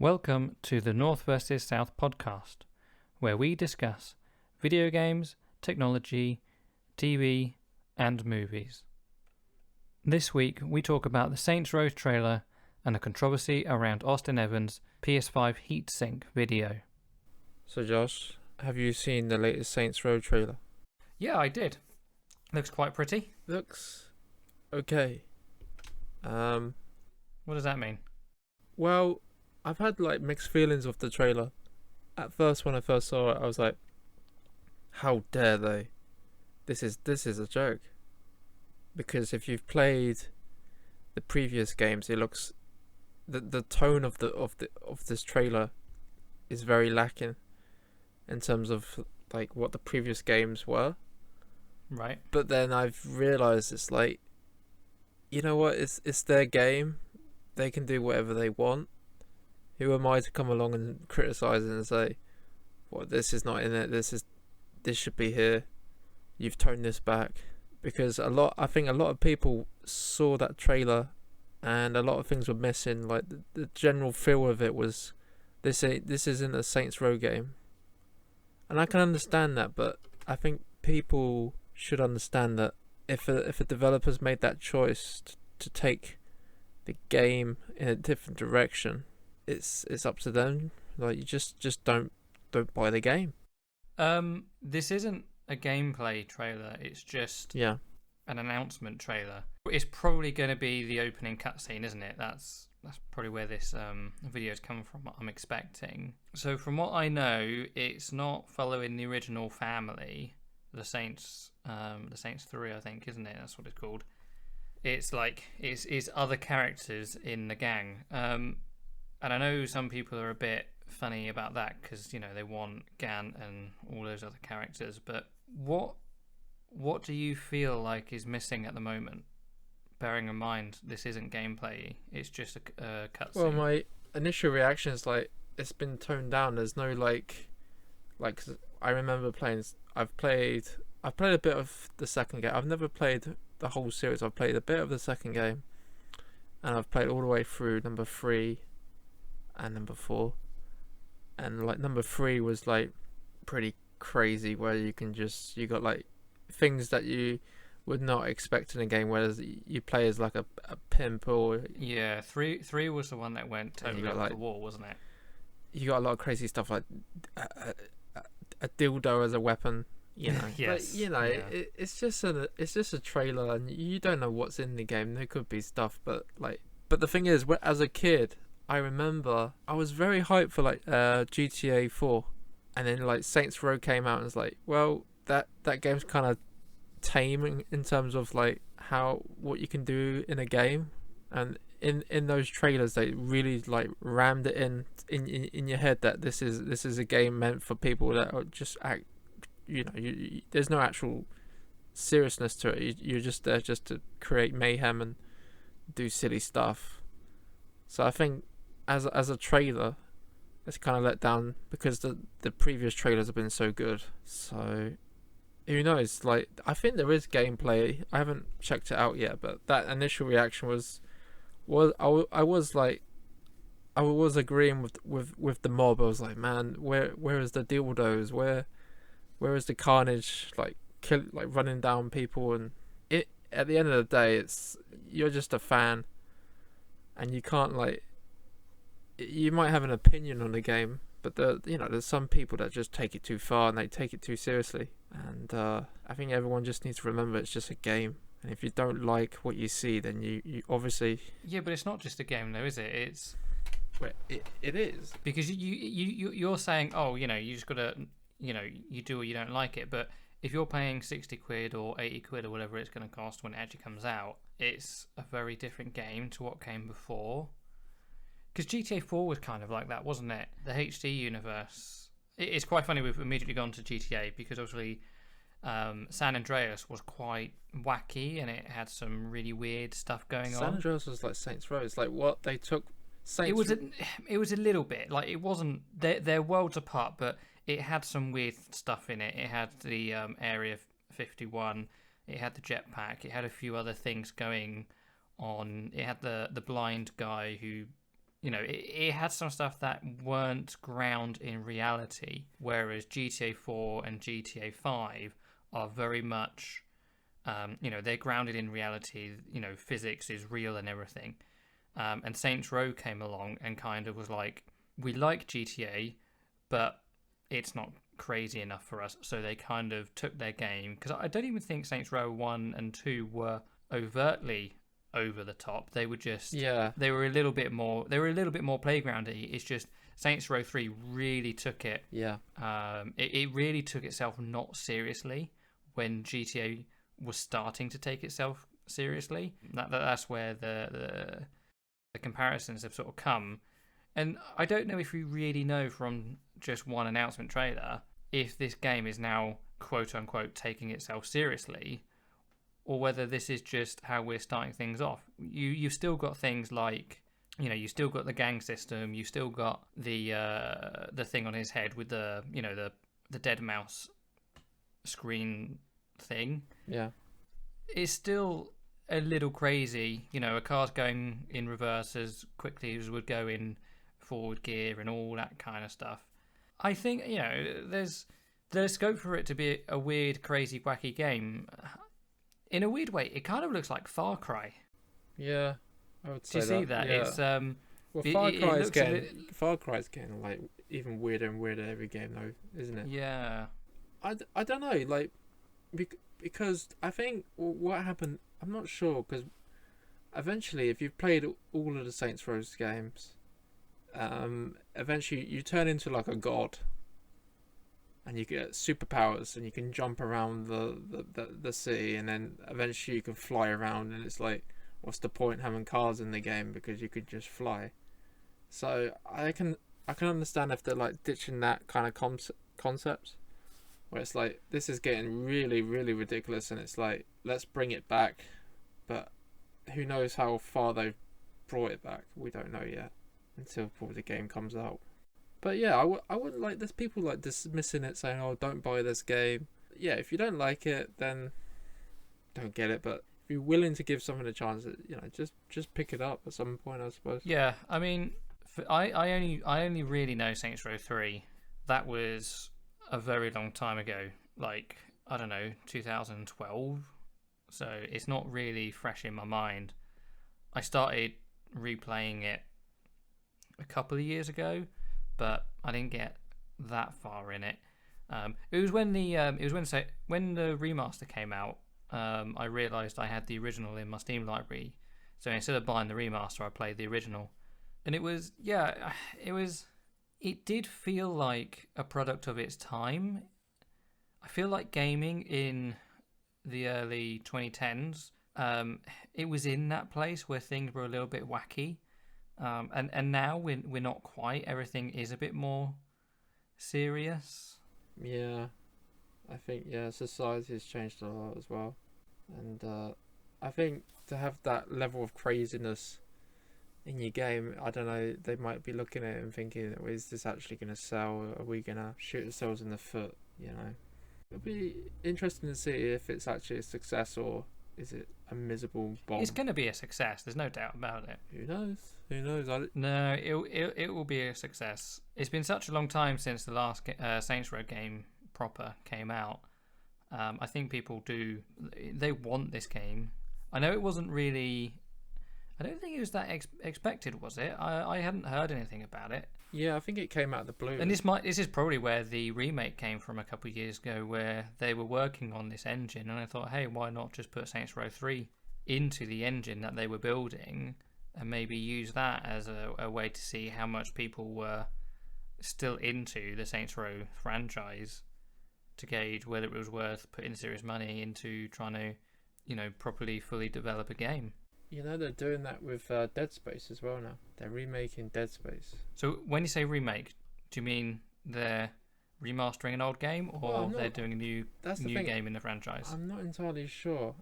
Welcome to the North vs. South podcast, where we discuss video games, technology, TV, and movies. This week, we talk about the Saints Row trailer and the controversy around Austin Evans' PS5 heatsink video. So Josh, have you seen the latest Saints Row trailer? Yeah, I did. Looks quite pretty. Looks okay. What does that mean? Well, I've had mixed feelings of the trailer. At first, when I first saw it, I was like, "How dare they? This is a joke." Because if you've played the previous games, it looks the tone of this trailer is very lacking in terms of what the previous games were. Right. But then I've realized it's you know what? It's their game. They can do whatever they want. Who am I to come along and criticize it and say, "Well, this is not in it. This should be here. You've toned this back." Because I think a lot of people saw that trailer, and a lot of things were missing. Like the general feel of it was, this isn't a Saints Row game, and I can understand that. But I think people should understand that if a developer's made that choice to take the game in a different direction, it's up to them. You just don't buy the game. This isn't a gameplay trailer. It's just an announcement trailer. It's probably going to be the opening cutscene, isn't it? That's probably where this video is coming from. I'm expecting. So from what I know, it's not following the original family, the Saints 3, I think, isn't it? That's what it's called. It's it's other characters in the gang. And I know some people are a bit funny about that because, they want Gant and all those other characters. But what do you feel like is missing at the moment? Bearing in mind this isn't gameplay; it's just a cutscene. Well, my initial reaction is it's been toned down. There's no I remember playing. I've played a bit of the second game. I've never played the whole series. I've played a bit of the second game, and I've played all the way through number 3 and number 4. And number 3 was pretty crazy, where you got things that you would not expect in a game, whereas you play as a pimp or three was the one that went totally off the wall, wasn't it? You got a lot of crazy stuff like a dildo as a weapon, Yes. It's just a trailer, and you don't know what's in the game. There could be stuff, but the thing is, as a kid, I remember I was very hyped for GTA 4, and then Saints Row came out, and it's well, that game's kind of tame in terms of what you can do in a game, and in those trailers they really rammed it in your head that this is a game meant for people that are just act, there's no actual seriousness to it. You're just there just to create mayhem and do silly stuff. So I think as a trailer, it's kind of let down because the previous trailers have been so good. So who knows? I think there is gameplay. I haven't checked it out yet, but that initial reaction was I was agreeing with the mob. I was like, man, where is the dildos? Where is the carnage? Running down people, and it at the end of the day, you're just a fan, and you can't you might have an opinion on the game, but there's some people that just take it too far and they take it too seriously. And I think everyone just needs to remember it's just a game. And if you don't like what you see, then you obviously... Yeah, but it's not just a game though, is it? It's... Well, it is. Because you're saying, you just got to, you do or you don't like it. But if you're paying 60 quid or 80 quid or whatever it's going to cost when it actually comes out, it's a very different game to what came before. Because GTA 4 was kind of like that, wasn't it? The HD universe. It's quite funny we've immediately gone to GTA because obviously San Andreas was quite wacky and it had some really weird stuff going on. San Andreas was like Saints Row. It's what they took Saints It was a little bit. It wasn't... They're worlds apart, but it had some weird stuff in it. It had the Area 51. It had the jetpack. It had a few other things going on. It had the blind guy who it had some stuff that weren't ground in reality, whereas GTA 4 and GTA 5 are very much, they're grounded in reality. Physics is real and everything. And Saints Row came along and kind of was like, we like GTA, but it's not crazy enough for us. So they kind of took their game, because I don't even think Saints Row 1 and 2 were overtly over the top. They were just, they were a little bit more playgroundy. It's just Saints Row 3 really took it. It really took itself not seriously when GTA was starting to take itself seriously. That's where the comparisons have sort of come. And I don't know if we really know from just one announcement trailer if this game is now quote unquote taking itself seriously, or whether this is just how we're starting things off. You've still got things like, you still got the gang system, you still got the thing on his head with the dead mouse screen thing. Yeah. It's still a little crazy. A car's going in reverse as quickly as would go in forward gear and all that kind of stuff. I think, there's scope for it to be a weird, crazy, wacky game. In a weird way, it kind of looks like Far Cry. Yeah, I would say that. Do you see that? Yeah. It's Far Cry's getting like even weirder and weirder every game though, isn't it? Yeah. I don't know, like because I think what happened, I'm not sure, because eventually if you've played all of the Saints Row games, eventually you turn into like a god. And you get superpowers, and you can jump around the city, and then eventually you can fly around. And it's like, what's the point having cars in the game because you could just fly? So I can understand if they're like ditching that kind of concept, where it's like, this is getting really, really ridiculous, and it's like, let's bring it back, but who knows how far they've brought it back? We don't know yet until probably the game comes out. But yeah, I wouldn't like, there's people like dismissing it, saying, oh, don't buy this game. Yeah, if you don't like it, then don't get it. But if you're willing to give something a chance, just pick it up at some point, I suppose. Yeah, I mean, I only really know Saints Row 3. That was a very long time ago, like, I don't know, 2012. So it's not really fresh in my mind. I started replaying it a couple of years ago, but I didn't get that far in it. It was when the remaster came out. I realised I had the original in my Steam library, so instead of buying the remaster, I played the original, and it did feel like a product of its time. I feel like gaming in the early 2010s, it was in that place where things were a little bit wacky. And now we're not quite. Everything is a bit more serious. Yeah, I think society has changed a lot as well, and I think to have that level of craziness in your game, I don't know, they might be looking at it and thinking, is this actually going to sell? Are we going to shoot ourselves in the foot? It'll be interesting to see if it's actually a success, or is it a miserable bomb? It's going to be a success. There's no doubt about it. Who knows? No, it will be a success. It's been such a long time since the last Saints Row game proper came out. I think people they want this game. I know it wasn't really. I don't think it was that expected, was it? I hadn't heard anything about it. Yeah, I think it came out of the blue. And this is probably where the remake came from a couple of years ago, where they were working on this engine, and I thought, hey, why not just put Saints Row 3 into the engine that they were building, and maybe use that as a way to see how much people were still into the Saints Row franchise, to gauge whether it was worth putting serious money into trying to, properly, fully develop a game. They're doing that with Dead Space as well now. They're remaking Dead Space. So when you say remake, do you mean they're remastering an old game, or they're doing a new game in the franchise? I'm not entirely sure.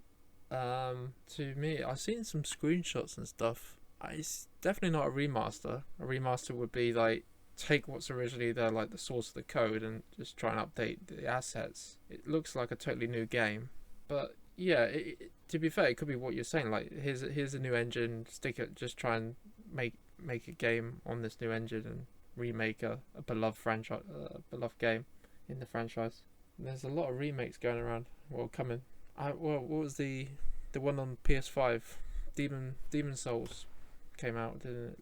To me, I've seen some screenshots and stuff. It's definitely not a remaster. A remaster would be like, take what's originally there, like the source of the code, and just try and update the assets. It looks like a totally new game, but yeah, to be fair, it could be what you're saying. Like, here's a new engine, stick it, just try and make make a game on this new engine and remake a beloved franchise, beloved game in the franchise. And there's a lot of remakes going around. Well, coming. What was the one on PS5? Demon Souls came out, didn't it,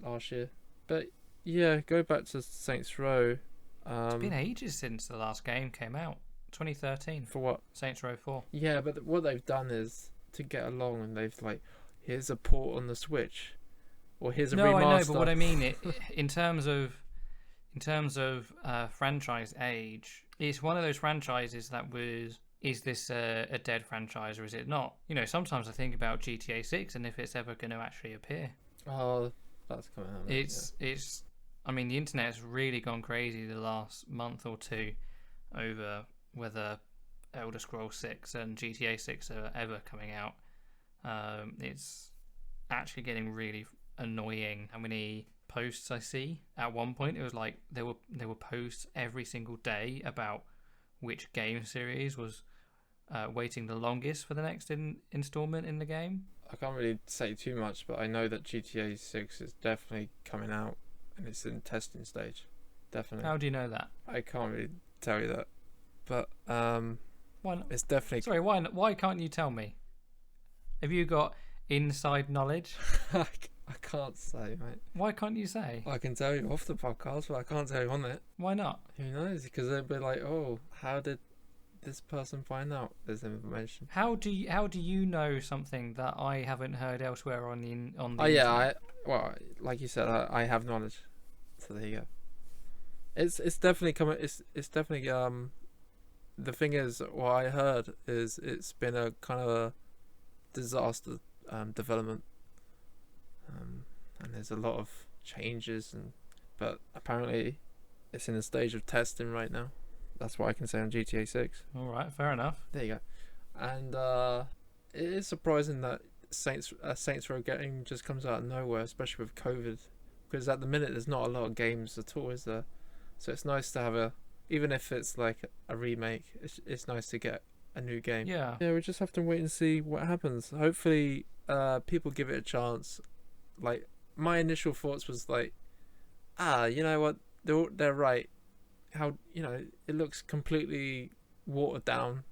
last year? But yeah, go back to Saints Row. It's been ages since the last game came out. 2013. For what? Saints Row 4. Yeah, but what they've done is to get along, and they've like, here's a port on the Switch, or here's a remaster. I know, but what I mean, in terms of franchise age, it's one of those franchises that is this a dead franchise or is it not? You know, sometimes I think about GTA 6 and if it's ever going to actually appear. Oh, that's coming out. It's. I mean, the internet has really gone crazy the last month or two over whether Elder Scrolls 6 and GTA 6 are ever coming out. It's actually getting really annoying how many posts I see. At one point, it was like there were posts every single day about which game series was waiting the longest for the next installment in the game. I can't really say too much, but I know that GTA 6 is definitely coming out and it's in testing stage. Definitely. How do you know that? I can't really tell you that, but why not? It's definitely. Sorry, why can't you tell me? Have you got inside knowledge? I can't say, mate. Why can't you say? I can tell you off the podcast, but I can't tell you on it. Why not? Who knows? Because they'd be like, "Oh, how did this person find out this information?" How do you know something that I haven't heard elsewhere on the Oh yeah, well, like you said, I have knowledge, so there you go. It's definitely coming. It's definitely The thing is, what I heard is it's been a kind of a disaster development, and there's a lot of changes, but apparently it's in a stage of testing right now. That's what I can say on GTA 6. All right, fair enough. There you go. And it is surprising that Saints Row game just comes out of nowhere, especially with COVID, because at the minute there's not a lot of games at all, is there? So it's nice to have even if it's like a remake, it's nice to get a new game. Yeah. Yeah, we just have to wait and see what happens. Hopefully, people give it a chance. Like, my initial thoughts was like, you know what? They're right. How, you know, it looks completely watered down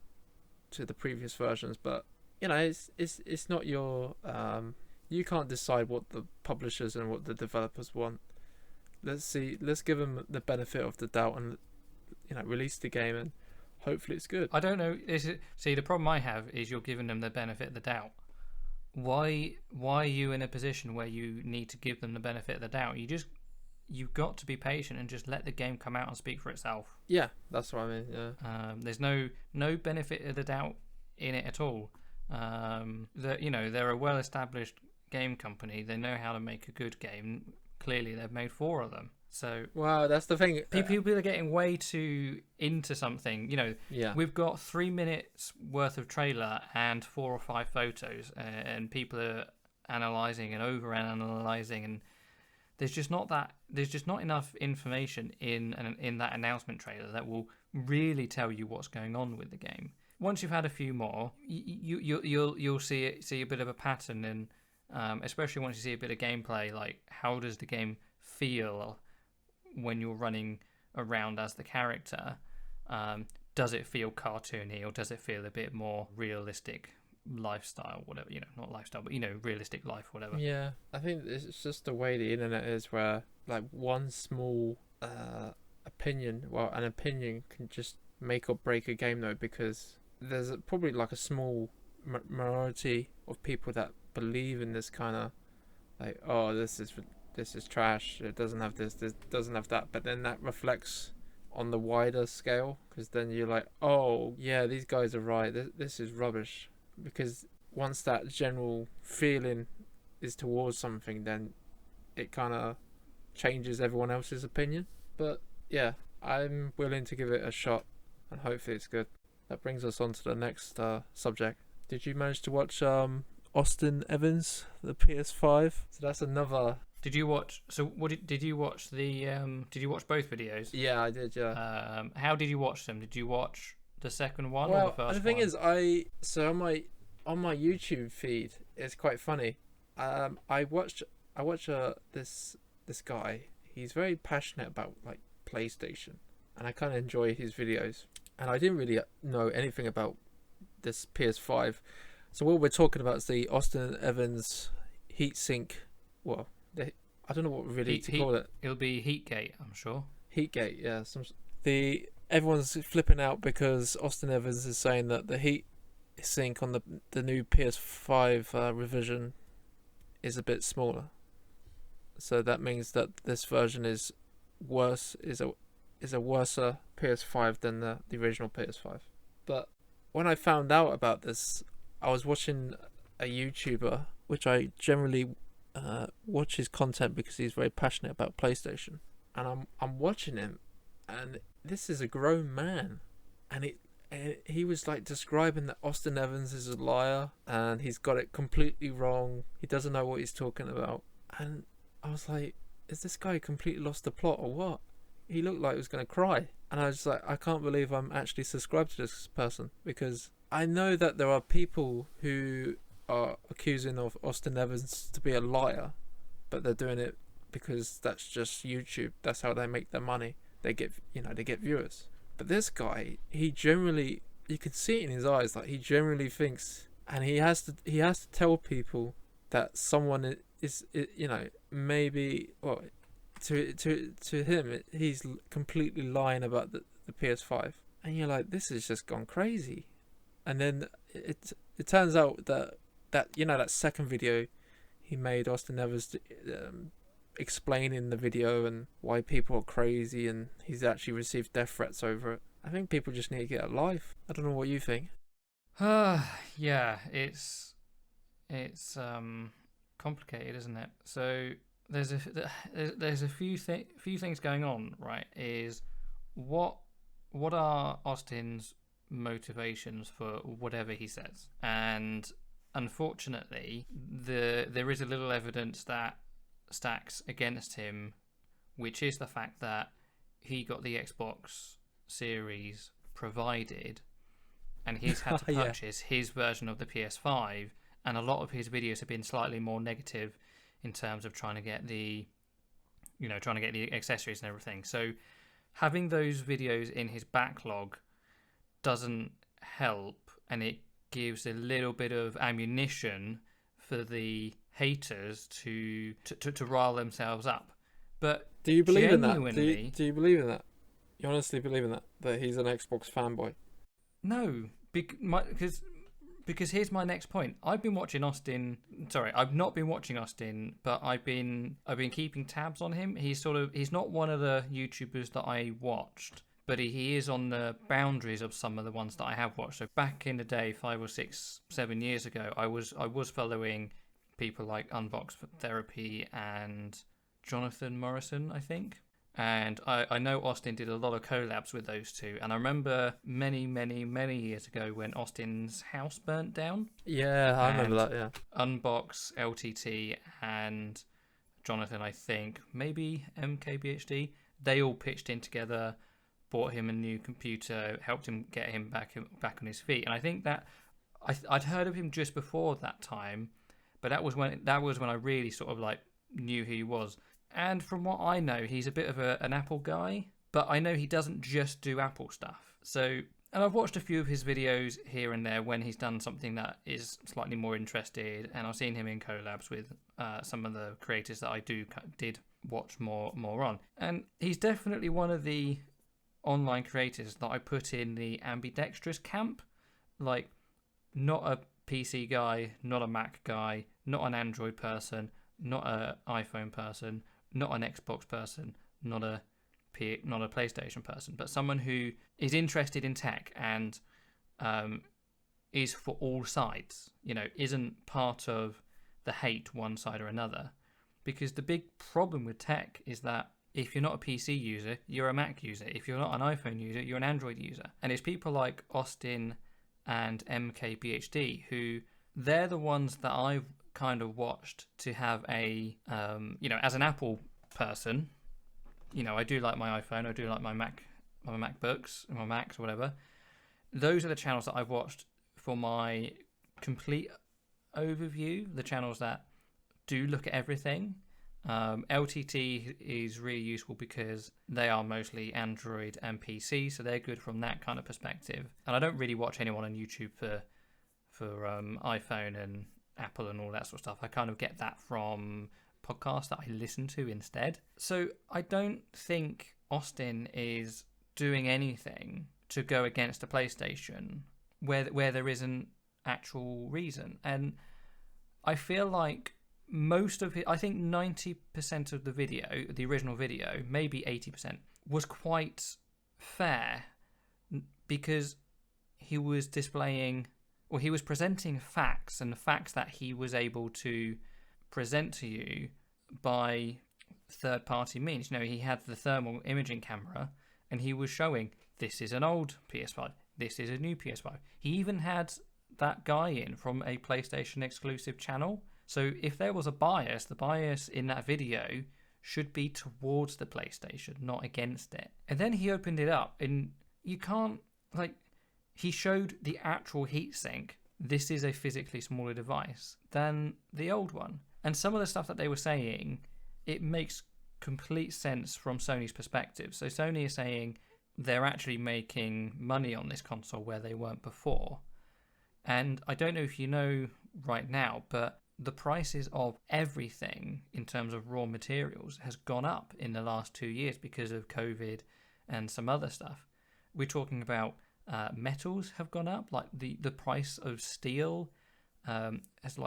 to the previous versions, but you know, it's not your you can't decide what the publishers and what the developers want. Let's give them the benefit of the doubt and, you know, release the game and hopefully it's good. I don't know. See, the problem I have is you're giving them the benefit of the doubt. Why are you in a position where you need to give them the benefit of the doubt? You've got to be patient and just let the game come out and speak for itself. Yeah, that's what I mean. Yeah. There's no benefit of the doubt in it at all. They're a well-established game company. They know how to make a good game. Clearly, they've made 4 of them. So, wow, that's the thing. People are getting way too into something. You know, yeah. We've got 3 minutes worth of trailer and 4 or 5 photos, and people are analyzing and over-analyzing, and there's just not enough information in that announcement trailer that will really tell you what's going on with the game. Once you've had a few more, you'll see a bit of a pattern, and especially once you see a bit of gameplay, like how does the game feel when you're running around as the character? Does it feel cartoony, or does it feel a bit more realistic lifestyle, whatever, you know, not lifestyle, but, you know, realistic life, whatever. Yeah, I think it's just the way the internet is, where like one small opinion can just make or break a game, though, because there's probably like a small minority of people that believe in this kind of like, oh, this is trash, it doesn't have this doesn't have that, but then that reflects on the wider scale, because then you're like, oh yeah, these guys are right, this is rubbish. Because once that general feeling is towards something, then it kind of changes everyone else's opinion. But yeah, I'm willing to give it a shot, and hopefully it's good. That brings us on to the next subject. Did you manage to watch Austin Evans, the PS5? So that's another. Did you watch? So what did you watch the? Did you watch both videos? Yeah, I did. Yeah. How did you watch them? Did you watch the second one well, or the first one? The thing is, on my YouTube feed, it's quite funny. I watched I watch this guy. He's very passionate about like PlayStation, and I kind of enjoy his videos. And I didn't really know anything about this PS5. So what we're talking about is the Austin Evans heatsink. Well, I don't know what really to call it. It'll be Heatgate, I'm sure. Heatgate, yeah. Everyone's flipping out because Austin Evans is saying that the heat sink on the new PS5 revision is a bit smaller. So that means that this version is worse. Is a worser PS5 than the original PS5. But when I found out about this, I was watching a YouTuber, which I generally watch his content because he's very passionate about PlayStation, and I'm watching him, and this is a grown man, and he was like describing that Austin Evans is a liar and he's got it completely wrong. He doesn't know what he's talking about, and I was like, is this guy completely lost the plot or what? He looked like he was going to cry, and I was like, I can't believe I'm actually subscribed to this person, because I know that there are people who are accusing of Austin Evans to be a liar, but they're doing it because that's just YouTube. That's how they make their money. They get viewers. But this guy, he generally, you can see it in his eyes, like he generally thinks, and he has to tell people that someone is maybe, well, to him, he's completely lying about the PS5, and you're like, this has just gone crazy. And then it turns out that that second video he made, Austin Evans explaining the video and why people are crazy, and he's actually received death threats over it. I think people just need to get a life. I don't know what you think. Yeah, it's complicated, isn't it? So there's a few things going on, right? Is what are Austin's motivations for whatever he says? And unfortunately, there is a little evidence that stacks against him, which is the fact that he got the Xbox Series provided, and he's had to purchase his version of the PS5, and a lot of his videos have been slightly more negative in terms of trying to get the accessories and everything. So having those videos in his backlog doesn't help, and it gives a little bit of ammunition for the haters to rile themselves up. But do you believe in that? Do you believe in that? You honestly believe in that he's an Xbox fanboy? No, because here's my next point. I've been watching Austin. Sorry, I've not been watching Austin, but I've been keeping tabs on him. He's not one of the YouTubers that I watched, but he is on the boundaries of some of the ones that I have watched. So back in the day, 5 or 6, 7 years ago, I was following people like Unbox Therapy and Jonathan Morrison, I think. And I know Austin did a lot of collabs with those two. And I remember many, many, many years ago when Austin's house burnt down. Yeah, I remember that, yeah. Unbox, LTT, and Jonathan, I think, maybe MKBHD, they all pitched in together, bought him a new computer, helped him get him back on his feet. And I think that I'd heard of him just before that time, but that was when I really sort of like knew who he was. And from what I know, he's a bit of an Apple guy, but I know he doesn't just do Apple stuff. So, and I've watched a few of his videos here and there when he's done something that is slightly more interested, and I've seen him in collabs with some of the creators that I did watch more on. And he's definitely one of the online creators that I put in the ambidextrous camp, like not a PC guy, not a Mac guy, not an Android person, not an iPhone person, not an Xbox person, not a PlayStation person, but someone who is interested in tech and is for all sides, isn't part of the hate one side or another. Because the big problem with tech is that if you're not a PC user, you're a Mac user. If you're not an iPhone user, you're an Android user. And it's people like Austin and MKBHD who they're the ones that I've kind of watched to have a as an Apple person, I do like my iPhone, I do like my MacBooks, my Macs or whatever. Those are the channels that I've watched for my complete overview, the channels that do look at everything. LTT is really useful because they are mostly Android and PC, so they're good from that kind of perspective. And I don't really watch anyone on YouTube for iPhone and Apple and all that sort of stuff. I kind of get that from podcasts that I listen to instead. So I don't think Austin is doing anything to go against the PlayStation where there isn't actual reason. And I feel like most of it, I think 90% of the video, the original video, maybe 80%, was quite fair because he was he was presenting facts, and the facts that he was able to present to you by third-party means. He had the thermal imaging camera, and he was showing this is an old PS5, this is a new PS5. He even had that guy in from a PlayStation exclusive channel. So if there was a bias, the bias in that video should be towards the PlayStation, not against it. And then he opened it up, and you can't, he showed the actual heatsink. This is a physically smaller device than the old one. And some of the stuff that they were saying, it makes complete sense from Sony's perspective. So Sony is saying they're actually making money on this console where they weren't before. And I don't know if you know right now, but the prices of everything in terms of raw materials has gone up in the last 2 years because of COVID and some other stuff. We're talking about metals have gone up, like the price of steel has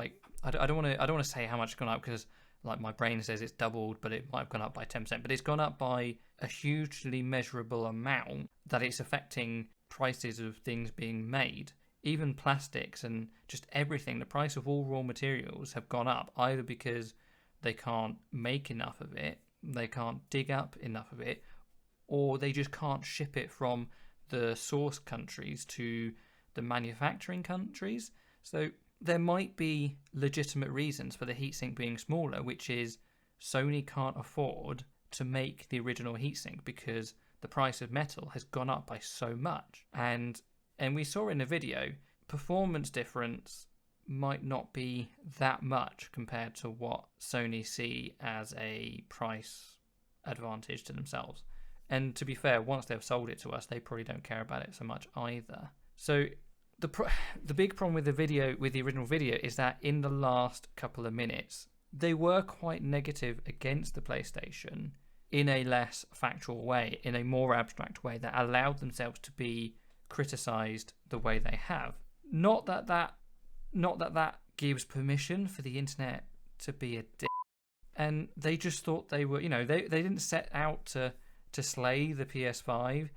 I don't want to say how much it's gone up because my brain says it's doubled, but it might have gone up by 10%. But it's gone up by a hugely measurable amount that it's affecting prices of things being made. Even plastics and just everything, the price of all raw materials have gone up, either because they can't make enough of it, they can't dig up enough of it, or they just can't ship it from the source countries to the manufacturing countries. So there might be legitimate reasons for the heatsink being smaller, which is Sony can't afford to make the original heatsink because the price of metal has gone up by so much. And we saw in the video, performance difference might not be that much compared to what Sony see as a price advantage to themselves. And to be fair, once they've sold it to us, they probably don't care about it so much either. So the big problem with the original video, is that in the last couple of minutes, they were quite negative against the PlayStation in a less factual way, in a more abstract way that allowed themselves to be criticized the way they have. Not that gives permission for the internet to be a dick. And they just thought they were, they didn't set out to slay the PS5.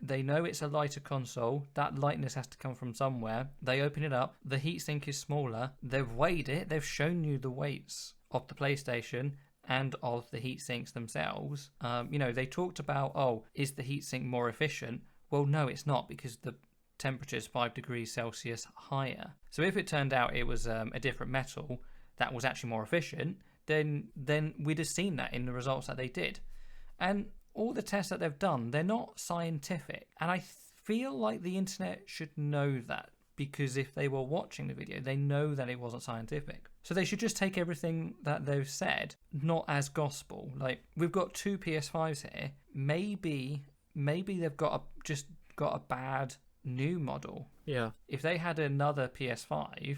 They know it's a lighter console. That lightness has to come from somewhere. They open it up. The heatsink is smaller. They've weighed it. They've shown you the weights of the PlayStation and of the heatsinks themselves. They talked about, is the heatsink more efficient? Well, no, it's not, because the temperature is 5 degrees Celsius higher. So if it turned out it was a different metal that was actually more efficient, then we'd have seen that in the results that they did. And all the tests that they've done, they're not scientific. And I feel like the internet should know that, because if they were watching the video, they know that it wasn't scientific. So they should just take everything that they've said not as gospel. Like, we've got 2 PS5s here. Maybe they've got a bad new model. Yeah. If they had another PS5,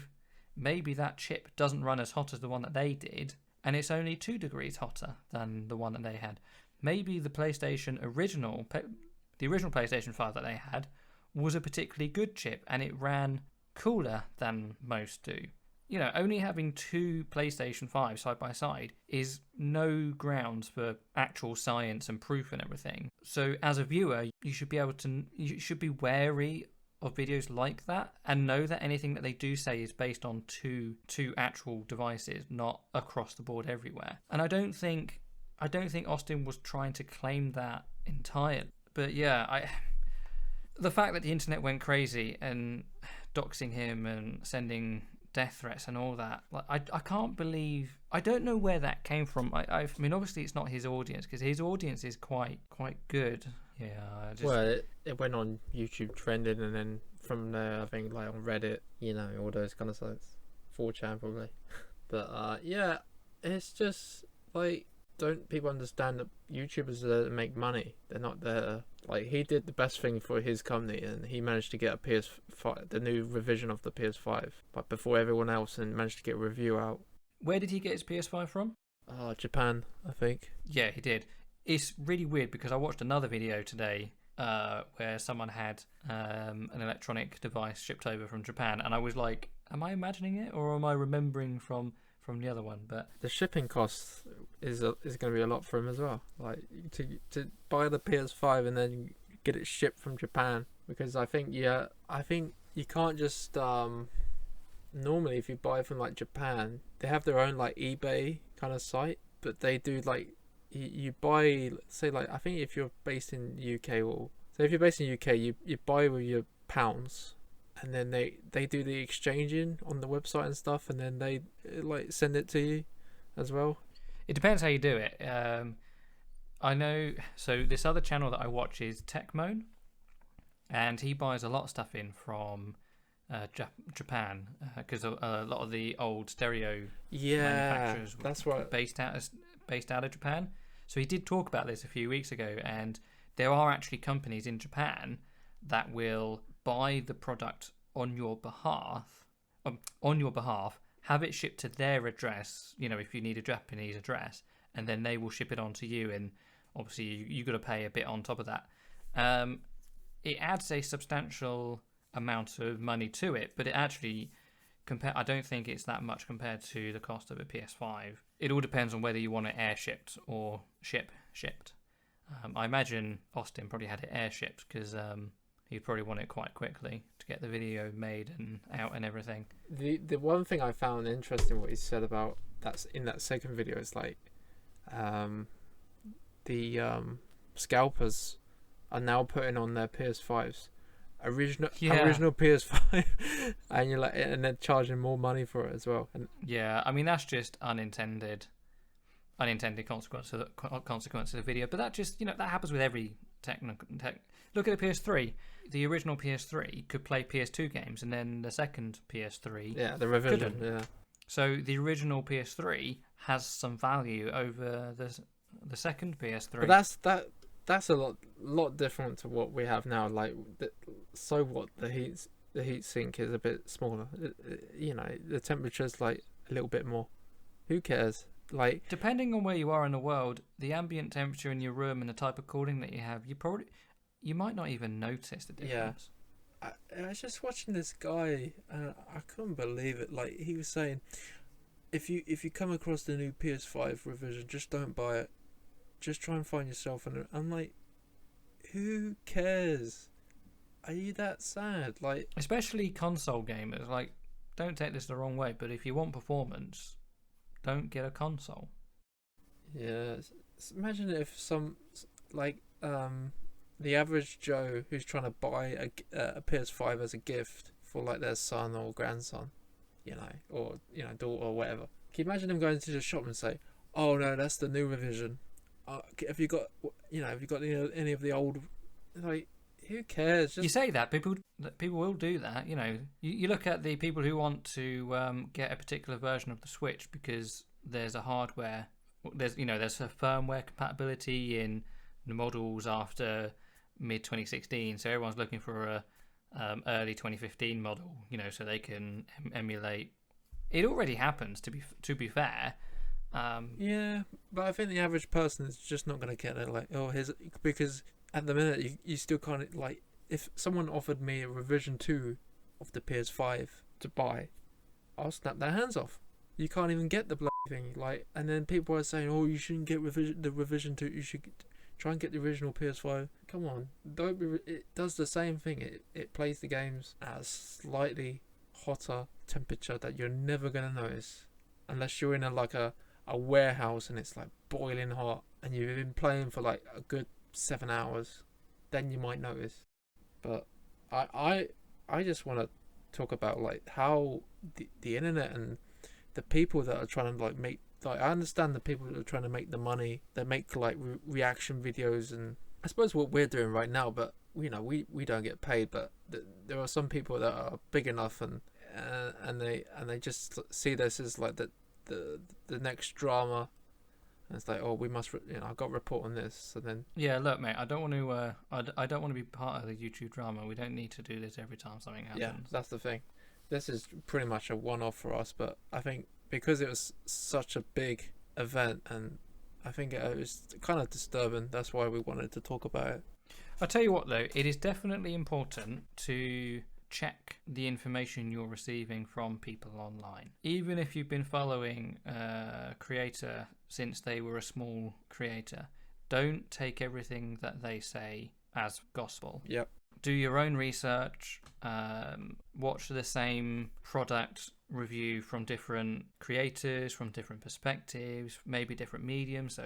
maybe that chip doesn't run as hot as the one that they did, and it's only 2 degrees hotter than the one that they had. Maybe the original PlayStation 5 that they had was a particularly good chip, and it ran cooler than most do. Only having 2 PlayStation 5 side by side is no grounds for actual science and proof and everything. So as a viewer, you should be wary of videos like that, and know that anything that they do say is based on two actual devices, not across the board everywhere. And I don't think Austin was trying to claim that entirely. But yeah, the fact that the internet went crazy and doxing him and sending death threats and all that, I can't believe, I don't know where that came from. I mean, obviously it's not his audience, because his audience is quite good. Yeah. Well, it went on YouTube trending, and then from there, I think on Reddit, all those kind of sites, 4chan probably. But yeah, It's just like, don't people understand that YouTubers are there to make money? They're not there. Like, he did the best thing for his company, and he managed to get a PS5, the new revision of the PS5, but before everyone else, and managed to get a review out. Where did he get his PS5 from? Japan, I think. Yeah, he did. It's really weird because I watched another video today where someone had an electronic device shipped over from Japan, and I was like, am I imagining it or am I remembering from the other one? But the shipping cost is going to be a lot for him as well. Like, to buy the PS5 and then get it shipped from Japan, because I think you can't just normally if you buy from like Japan, they have their own like eBay kind of site, but they do like you buy, say, like, I think if you're based in UK, or so if you're based in UK, you buy with your pounds, and then they do the exchanging on the website and stuff, and then they like send it to you as well. it depends how you do it. I know. So this other channel that I watch is Techmoan, and he buys a lot of stuff in from Japan because a lot of the old stereo manufacturers that's right, based out of Japan. So he did talk about this a few weeks ago, and there are actually companies in Japan that will buy the product on your behalf, have it shipped to their address. You know, if you need a Japanese address, and then they will ship it on to you, and obviously you got to pay a bit on top of that. It adds a substantial amount of money to it, but it actually I don't think it's that much compared to the cost of a PS5. It all depends on whether you want it air shipped or shipped. I imagine Austin probably had it air shipped because he'd probably want it quite quickly to get the video made and out and everything. The one thing I found interesting what he said about that's in that second video is like the scalpers are now putting on their PS5s original PS5 and you're like, and they're charging more money for it as well. And yeah, I mean, that's just unintended consequence of the video, but that just, that happens with every tech. Look at the PS3. The original PS3 could play PS2 games, and then the second PS3 the revision couldn't. yeah. So the original PS3 has some value over the second PS3. But that's a lot different to what we have now. Like, so what, the heat sink is a bit smaller. The temperature's like a little bit more. Who cares? Like, depending on where you are in the world, the ambient temperature in your room and the type of cooling that you have, you might not even notice the difference. Yeah, I was just watching this guy, and I couldn't believe it. Like, he was saying, if you come across the new PS5 revision, just don't buy it. Just try and find yourself. And I'm like, who cares? Are you that sad? Like, especially console gamers. Like, don't take this the wrong way, but if you want performance, don't get a console. Yeah, imagine if the average Joe who's trying to buy a PS5 as a gift for like their son or grandson, or daughter or whatever. Can you imagine them going to the shop and say, "Oh no, that's the new revision. Have you got any of the old?" Like, who cares? You say that people will do that. You look at the people who want to get a particular version of the Switch because there's a firmware compatibility in the models after mid 2016, so everyone's looking for a early 2015 model, so they can emulate. It already happens, to be fair. Yeah, but I think the average person is just not going to get it. Like, because at the minute you still can't, like, if someone offered me a revision 2 of the PS5 to buy, I'll snap their hands off. You can't even get the bloody thing. Like, and then people are saying, "Oh, you shouldn't get the revision 2. You should try and get the original PS5." Come on, don't be. It does the same thing. It plays the games at a slightly hotter temperature that you're never gonna notice, unless you're in a warehouse and it's like boiling hot and you've been playing for like a good 7 hours. Then you might notice. But I just want to talk about like how the internet and the people that are trying to like make, like, I understand the people that are trying to make the money, they make like reaction videos, and I suppose what we're doing right now, but we don't get paid, but there are some people that are big enough and they just see this as like the next drama. And it's like, oh, we must, I've got to report on this, and then Yeah, look, mate, I don't want to. I don't want to be part of the YouTube drama. We don't need to do this every time something happens. yeah, that's the thing. This is pretty much a one-off for us, but I think because it was such a big event, and I think it was kind of disturbing. That's why we wanted to talk about it. I'll tell you what, though, it is definitely important to check the information you're receiving from people online. Even if you've been following a creator since they were a small creator, don't take everything that they say as gospel. Yep. Do your own research, watch the same product review from different creators, from different perspectives, maybe different mediums. So,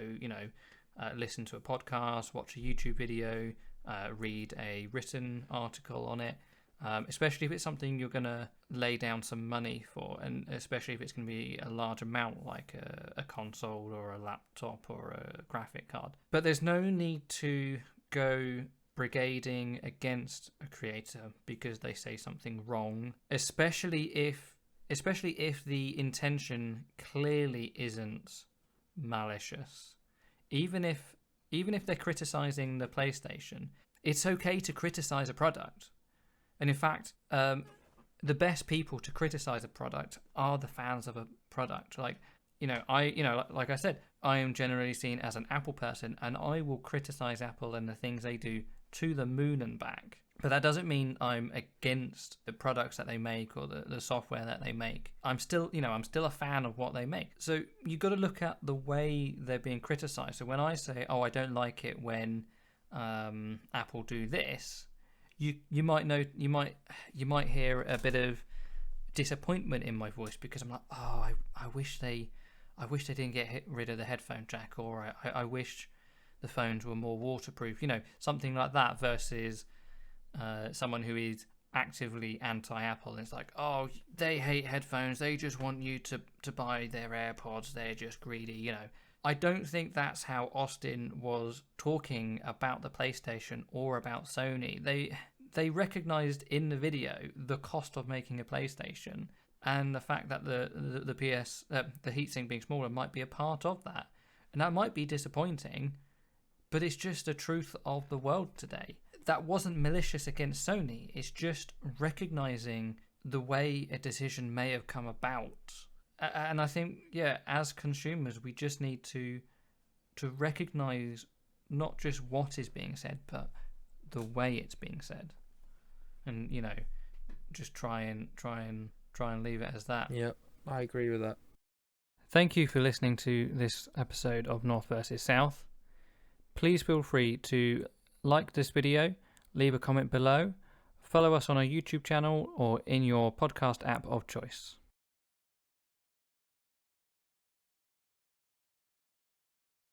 listen to a podcast, watch a YouTube video, read a written article on it, especially if it's something you're going to lay down some money for, and especially if it's going to be a large amount like a console or a laptop or a graphic card. But there's no need to go brigading against a creator because they say something wrong, especially if the intention clearly isn't malicious. Even if they're criticizing the PlayStation, it's okay to criticize a product. And in fact, the best people to criticize a product are the fans of a product. Like I said, I am generally seen as an Apple person, and I will criticize Apple and the things they do to the moon and back. But that doesn't mean I'm against the products that they make or the software that they make. I'm still a fan of what they make. So you've got to look at the way they're being criticized. So when I say, oh, I don't like it when Apple do this, you might hear a bit of disappointment in my voice because I'm like, oh, I wish they didn't get rid of the headphone jack, or I wish the phones were more waterproof, something like that, versus someone who is actively anti-Apple and it's like, oh, they hate headphones, they just want you to buy their AirPods, they're just greedy. I don't think that's how Austin was talking about the PlayStation or about Sony. They recognized in the video the cost of making a PlayStation, and the fact that the heatsink being smaller might be a part of that, and that might be disappointing, but it's just the truth of the world today. That wasn't malicious against Sony. It's just recognizing the way a decision may have come about. And I think, as consumers, we just need to recognize not just what is being said, but the way it's being said. And, just try and leave it as that. Yep, I agree with that. Thank you for listening to this episode of North versus South. Please feel free to like this video, leave a comment below, follow us on our YouTube channel or in your podcast app of choice.